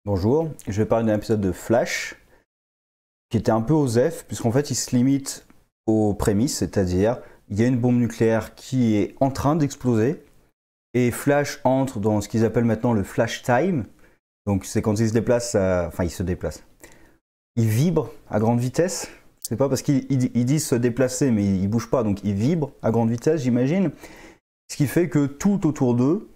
Bonjour, je vais parler d'un épisode de Flash qui était un peu osef, puisqu'en fait il se limite aux prémices, c'est-à-dire il y a une bombe nucléaire qui est en train d'exploser et Flash entre dans ce qu'ils appellent maintenant le Flash Time. Donc c'est quand il se déplace, enfin il se déplace. Il vibre à grande vitesse. C'est pas parce qu'il dit se déplacer, mais il bouge pas, donc il vibre à grande vitesse, j'imagine. Ce qui fait que tout autour d'eux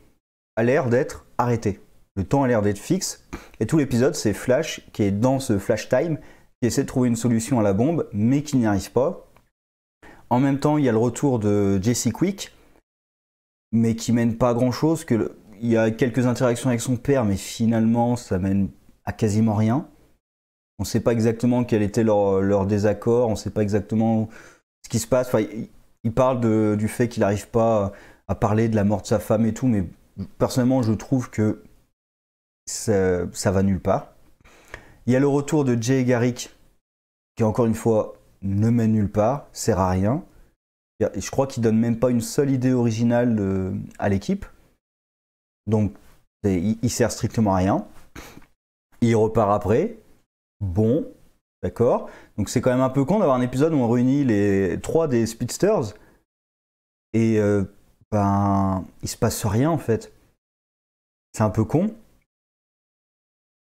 a l'air d'être arrêté. Le temps a l'air d'être fixe. Et tout l'épisode, c'est Flash qui est dans ce Flash Time, qui essaie de trouver une solution à la bombe, mais qui n'y arrive pas. En même temps, il y a le retour de Jesse Quick, mais qui mène pas à grand chose. Il y a quelques interactions avec son père, mais finalement, ça mène à quasiment rien. On ne sait pas exactement quel était leur désaccord, on ne sait pas exactement ce qui se passe. Enfin, il parle du fait qu'il n'arrive pas à parler de la mort de sa femme et tout, mais personnellement, je trouve que ça va nulle part. Il y a le retour de Jay Garrick, qui encore une fois ne mène nulle part, sert à rien. Je crois qu'il donne même pas une seule idée originale à l'équipe. Donc, il sert strictement à rien. Il repart après. Bon, d'accord. Donc c'est quand même un peu con d'avoir un épisode où on réunit les trois des Speedsters et il se passe rien en fait. C'est un peu con.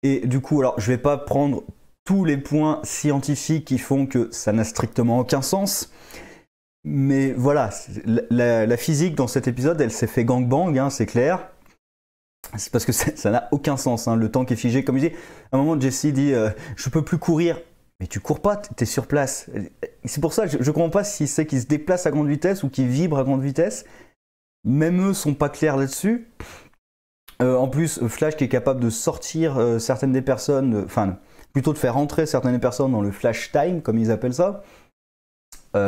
Et du coup, alors je vais pas prendre tous les points scientifiques qui font que ça n'a strictement aucun sens. Mais voilà, la physique dans cet épisode, elle s'est fait gangbang, hein, c'est clair. C'est parce que ça n'a aucun sens, hein, le temps qui est figé. Comme je dis, à un moment, Jesse dit je peux plus courir. Mais tu cours pas, t'es sur place. C'est pour ça que je comprends pas si c'est qu'il se déplace à grande vitesse ou qu'il vibre à grande vitesse. Même eux sont pas clairs là-dessus. En plus, Flash qui est capable de sortir certaines des personnes, enfin, plutôt de faire entrer certaines des personnes dans le Flash Time, comme ils appellent ça,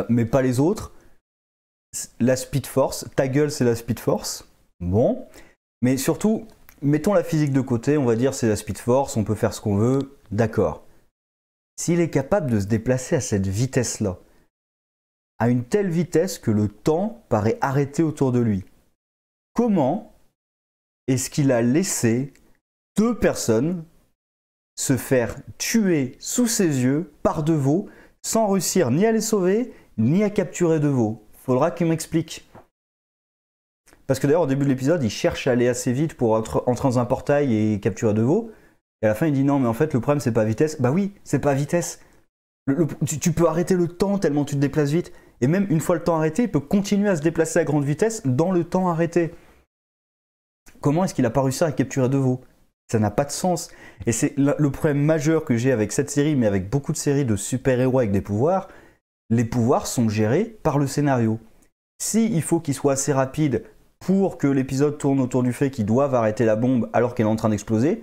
mais pas les autres. La Speed Force, ta gueule, c'est la Speed Force. Bon. Mais surtout, mettons la physique de côté, on va dire c'est la Speed Force, on peut faire ce qu'on veut, d'accord. S'il est capable de se déplacer à cette vitesse-là, à une telle vitesse que le temps paraît arrêté autour de lui, comment est-ce qu'il a laissé deux personnes se faire tuer sous ses yeux par deux veaux sans réussir ni à les sauver, ni à capturer deux veaux? Faudra qu'il m'explique. Parce que d'ailleurs, au début de l'épisode, il cherche à aller assez vite pour entrer dans un portail et capturer de veaux. Et à la fin, il dit non, mais en fait, le problème, c'est pas vitesse. Bah oui, c'est pas vitesse. Tu peux arrêter le temps tellement tu te déplaces vite. Et même une fois le temps arrêté, il peut continuer à se déplacer à grande vitesse dans le temps arrêté. Comment est-ce qu'il a pas réussi à capturer de veaux? Ça n'a pas de sens. Et c'est le problème majeur que j'ai avec cette série, mais avec beaucoup de séries de super-héros avec des pouvoirs. Les pouvoirs sont gérés par le scénario. Si il faut qu'il soit assez rapide pour que l'épisode tourne autour du fait qu'ils doivent arrêter la bombe alors qu'elle est en train d'exploser,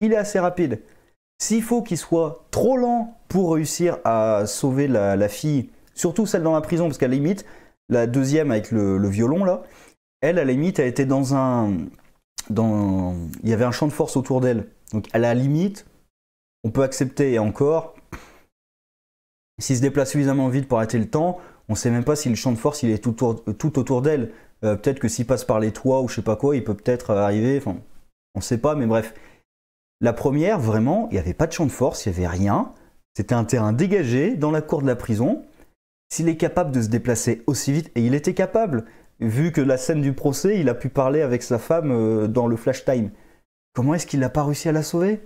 il est assez rapide. S'il faut qu'il soit trop lent pour réussir à sauver la fille, surtout celle dans la prison, parce qu'à la limite, la deuxième avec le violon là, elle, à la limite, elle était il y avait un champ de force autour d'elle. Donc à la limite, on peut accepter, et encore, s'il se déplace suffisamment vite pour arrêter le temps, on ne sait même pas si le champ de force il est tout autour d'elle. Peut-être que s'il passe par les toits ou je sais pas quoi, il peut peut-être arriver. Enfin, on ne sait pas, mais bref. La première, vraiment, il n'y avait pas de champ de force, il n'y avait rien. C'était un terrain dégagé dans la cour de la prison. S'il est capable de se déplacer aussi vite, et il était capable, vu que la scène du procès, il a pu parler avec sa femme dans le flash time. Comment est-ce qu'il n'a pas réussi à la sauver?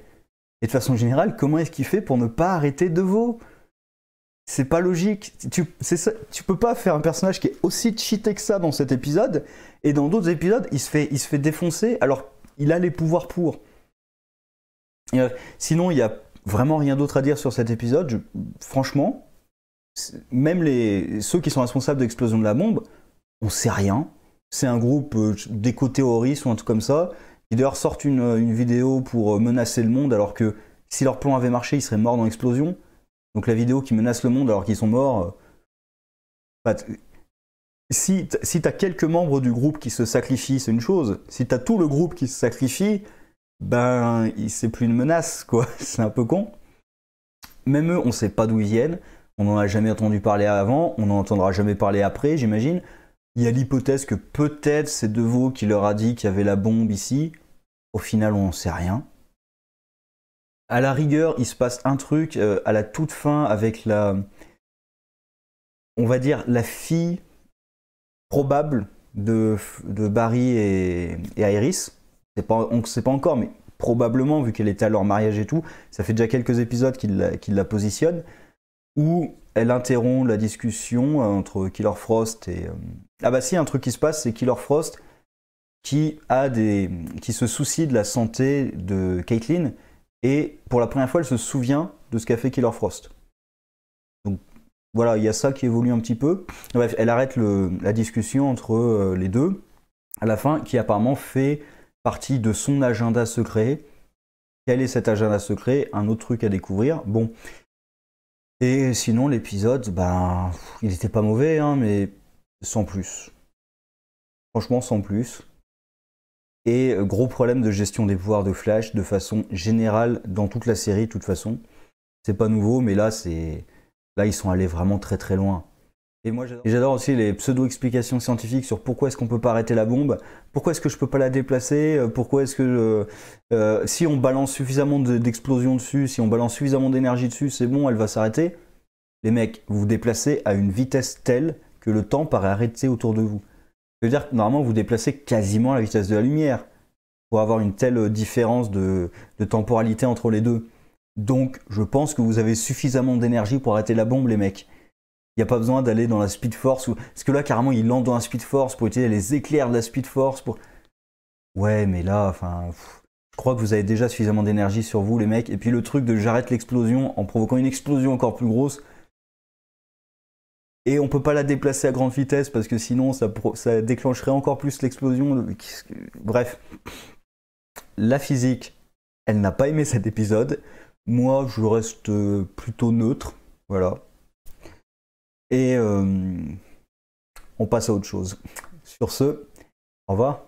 Et de façon générale, comment est-ce qu'il fait pour ne pas arrêter de veau? C'est pas logique. Tu peux pas faire un personnage qui est aussi cheaté que ça dans cet épisode, et dans d'autres épisodes, il se fait défoncer alors qu'il a les pouvoirs pour. Sinon, il y a vraiment rien d'autre à dire sur cet épisode. Franchement, même ceux qui sont responsables de l'explosion de la bombe, on sait rien. C'est un groupe d'éco-terroristes ou un truc comme ça, qui d'ailleurs sortent une vidéo pour menacer le monde, alors que si leur plan avait marché, ils seraient morts dans l'explosion. Donc la vidéo qui menace le monde alors qu'ils sont morts. Si t'as quelques membres du groupe qui se sacrifient, c'est une chose. Si t'as tout le groupe qui se sacrifie, ben c'est plus une menace, quoi. C'est un peu con. Même eux, on sait pas d'où ils viennent. On n'en a jamais entendu parler avant. On n'en entendra jamais parler après, j'imagine. Il y a l'hypothèse que peut-être c'est De Vaux qui leur a dit qu'il y avait la bombe ici. Au final, on n'en sait rien. À la rigueur, il se passe un truc à la toute fin avec on va dire, la fille probable de Barry et Iris. On ne sait pas encore, mais probablement, vu qu'elle était à leur mariage et tout, ça fait déjà quelques épisodes qu'il la positionne, où elle interrompt la discussion entre Killer Frost et... Ah bah si, un truc qui se passe, c'est Killer Frost qui se soucie de la santé de Caitlin, et pour la première fois, elle se souvient de ce qu'a fait Killer Frost. Donc voilà, il y a ça qui évolue un petit peu. Bref, elle arrête la discussion entre les deux, à la fin, qui apparemment fait partie de son agenda secret. Quel est cet agenda secret? Un autre truc à découvrir. Bon. Et sinon, l'épisode, ben, il n'était pas mauvais, hein, mais sans plus. Franchement, sans plus. Et gros problème de gestion des pouvoirs de Flash de façon générale dans toute la série, de toute façon. C'est pas nouveau, mais là, ils sont allés vraiment très très loin. Et moi, j'adore aussi les pseudo-explications scientifiques sur pourquoi est-ce qu'on peut pas arrêter la bombe, pourquoi est-ce que je peux pas la déplacer, pourquoi est-ce que si on balance suffisamment d'explosions dessus, si on balance suffisamment d'énergie dessus, c'est bon, elle va s'arrêter. Les mecs, vous vous déplacez à une vitesse telle que le temps paraît arrêter autour de vous. Ça veut dire que normalement, vous vous déplacez quasiment à la vitesse de la lumière pour avoir une telle différence de temporalité entre les deux. Donc, je pense que vous avez suffisamment d'énergie pour arrêter la bombe, les mecs. Il n'y a pas besoin d'aller dans la Speed Force. Parce que là, carrément, ils landent dans la Speed Force pour utiliser les éclairs de la Speed Force. Ouais, mais là, enfin... Je crois que vous avez déjà suffisamment d'énergie sur vous, les mecs. Et puis le truc de j'arrête l'explosion en provoquant une explosion encore plus grosse. Et on peut pas la déplacer à grande vitesse parce que sinon, ça déclencherait encore plus l'explosion. Bref. La physique, elle n'a pas aimé cet épisode. Moi, je reste plutôt neutre. Voilà. Et on passe à autre chose. Sur ce, au revoir.